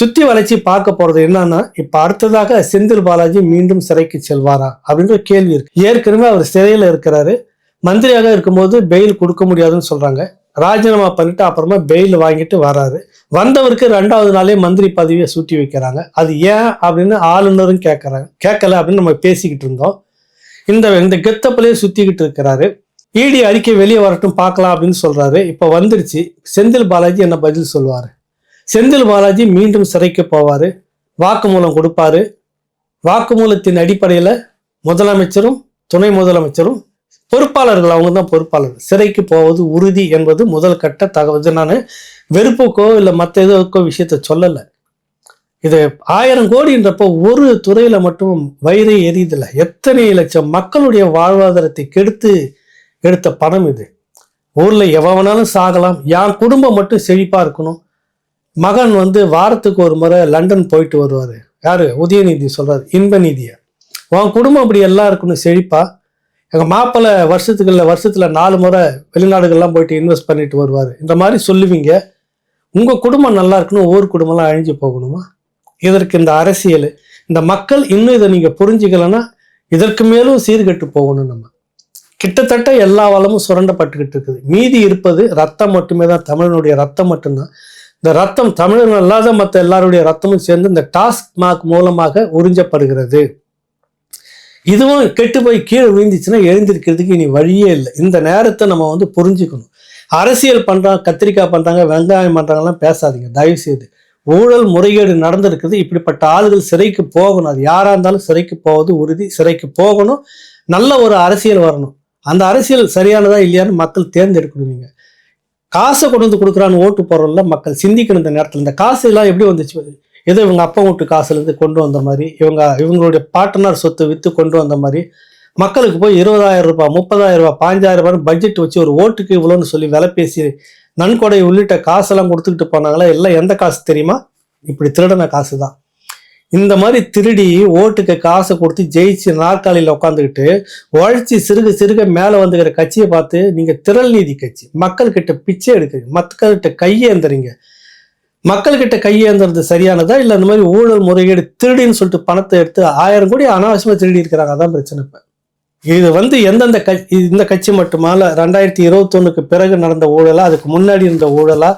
சுத்தி வளைச்சி பார்க்க போறது என்னன்னா, இப்ப அடுத்ததாக செந்தில் பாலாஜி மீண்டும் சிறைக்கு செல்வாரா அப்படின்ற கேள்வி இருக்கு. ஏற்கனவே அவர் சிறையில இருக்கிறாரு. மந்திரியாக இருக்கும்போது பெயில் கொடுக்க முடியாதுன்னு சொல்றாங்க. ராஜினாமா பண்ணிட்டு அப்புறமா பெயில் வாங்கிட்டு வராரு. வந்தவருக்கு 2வது நாளே மந்திரி பதவியை சூட்டி வைக்கிறாங்க. அது ஏன் அப்படின்னு ஆளுநரும் கேட்கல அப்படின்னு நம்ம பேசிக்கிட்டு இருந்தோம். இந்த கெத்தப்பிலேயே சுத்திக்கிட்டு இருக்கிறாரு. இடி அறிக்கை வெளியே வரட்டும் பார்க்கலாம் அப்படின்னு சொல்றாரு. இப்ப வந்துருச்சு. செந்தில் பாலாஜி என்ன பதில் சொல்லுவாரு? செந்தில் பாலாஜி மீண்டும் சிறைக்கு போவாரு, வாக்குமூலம் கொடுப்பாரு. வாக்குமூலத்தின் அடிப்படையில முதலமைச்சரும் துணை முதலமைச்சரும் பொறுப்பாளர்கள், அவங்க தான் பொறுப்பாளர், சிறைக்கு போவது உறுதி என்பது முதல் கட்ட தகவல். நான் வெறுப்புக்கோ இல்லை மற்ற எதுக்கோ விஷயத்த சொல்லலை. இது 1000 கோடின்றப்போ ஒரு துறையில மட்டும் வயிறே எரியுதில்லை. எத்தனை லட்சம் மக்களுடைய வாழ்வாதாரத்தை கெடுத்து எடுத்த பணம் இது. ஊர்ல எவனாலும் சாகலாம், என் குடும்பம் மட்டும் செழிப்பா இருக்கணும். மகன் வாரத்துக்கு ஒரு முறை லண்டன் போயிட்டு வருவாரு. யாரு? உதயநிதி சொல்றாரு, இன்ப நிதியை. உன் குடும்பம் அப்படி எல்லாம் இருக்கணும் செழிப்பா. எங்க மாப்பிள்ளை வருஷத்துல 4 முறை வெளிநாடுகள்லாம் போயிட்டு இன்வெஸ்ட் பண்ணிட்டு வருவாரு. இந்த மாதிரி சொல்லுவீங்க. உங்க குடும்பம் நல்லா இருக்கணும், ஊர் குடும்பம்லாம் அழிஞ்சு போகணுமா? இதற்கு இந்த அரசியல், இந்த மக்கள் இன்னும் இதை நீங்க புரிஞ்சுக்கலன்னா இதற்கு மேலும் சீர்கெட்டு போகணும். நம்ம கிட்டத்தட்ட எல்லா வளமும் சுரண்டப்பட்டுக்கிட்டு இருக்குது. மீதி இருப்பது ரத்தம் மட்டுமே தான். தமிழனுடைய ரத்தம் மட்டும்தான். இந்த ரத்தம் தமிழன் அல்லாத மற்ற எல்லாருடைய ரத்தமும் சேர்ந்து இந்த டாஸ்மாக் மூலமாக உறிஞ்சப்படுகிறது. இதுவும் கெட்டு போய் கீழே விழுந்துச்சுன்னா எழுந்திருக்கிறதுக்கு இனி வழியே இல்லை. இந்த நேரத்தை நம்ம புரிஞ்சுக்கணும். அரசியல் பண்றாங்க, கத்திரிக்காய் பண்றாங்க, வெங்காயம் பண்றாங்கலாம் பேசாதீங்க தயவு செய்து. ஊழல் முறைகேடு நடந்திருக்குது. இப்படிப்பட்ட ஆளுகள் சிறைக்கு போகணும். அது யாரா இருந்தாலும் சிறைக்கு போவது உறுதி. சிறைக்கு போகணும். நல்ல ஒரு அரசியல் வரணும். அந்த அரசியல் சரியானதா இல்லையான்னு மக்கள் தேர்ந்தெடுக்கணும். நீங்க காசை கொண்டு வந்து கொடுக்குறான்னு ஓட்டு போறோம்ல, மக்கள் சிந்திக்கணும். இந்த நேரத்தில் இந்த காசு எல்லாம் எப்படி வந்துச்சு? ஏதோ இவங்க அப்பா வீட்டு காசுல இருந்து கொண்டு வந்த மாதிரி, இவங்களுடைய பார்ட்னர் சொத்து வித்து கொண்டு வந்த மாதிரி மக்களுக்கு போய் 20,000 ரூபாய், 30,000 ரூபாய், 5,000 ரூபாய் பட்ஜெட் வச்சு ஒரு ஓட்டுக்கு இவ்வளோன்னு சொல்லி விலை பேசி நன்கொடை உள்ளிட்ட காசெல்லாம் கொடுத்துக்கிட்டு போனாங்களா? எல்லாம் எந்த காசு தெரியுமா? இப்படி திருடன காசு தான். இந்த மாதிரி திருடி ஓட்டுக்கு காசை கொடுத்து ஜெயிச்சு நாற்காலியில் உட்காந்துக்கிட்டு உழைச்சி சிறுக மேலே வந்துக்கிற கட்சியை பார்த்து நீங்க திரள் நீதி கட்சி, மக்கள்கிட்ட பிச்சை எடுக்கிறீங்க, மக்கள்கிட்ட கையேந்துறீங்க. மக்கள்கிட்ட கையேந்துறது சரியானதா? இல்லை இந்த மாதிரி ஊழல் முறைகேடு திருடின்னு சொல்லிட்டு பணத்தை எடுத்து 1000 கோடி அனாவசியமா திருடி இருக்கிறாங்க. அதான் பிரச்சனை. இப்ப இது எந்தெந்த இந்த கட்சி மட்டுமால 2021க்கு பிறகு நடந்த ஊழலா, அதுக்கு முன்னாடி இருந்த ஊழலா?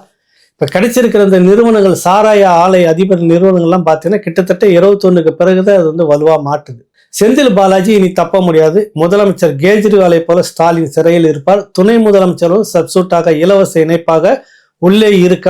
இப்ப கிடைச்சிருக்கிற இந்த நிறுவனங்கள், சாராய ஆலை அதிபர் நிறுவனங்கள்லாம் பார்த்தீங்கன்னா கிட்டத்தட்ட 21க்கு பிறகுதான் அது வலுவா மாட்டுது. செந்தில் பாலாஜி இனி தப்ப முடியாது. முதலமைச்சர் கேஜ்ரிவாலை போல ஸ்டாலின் சிறையில் இருப்பார். துணை முதலமைச்சரும் சப்சூட்டாக இலவச இணைப்பாக உள்ளே இருக்க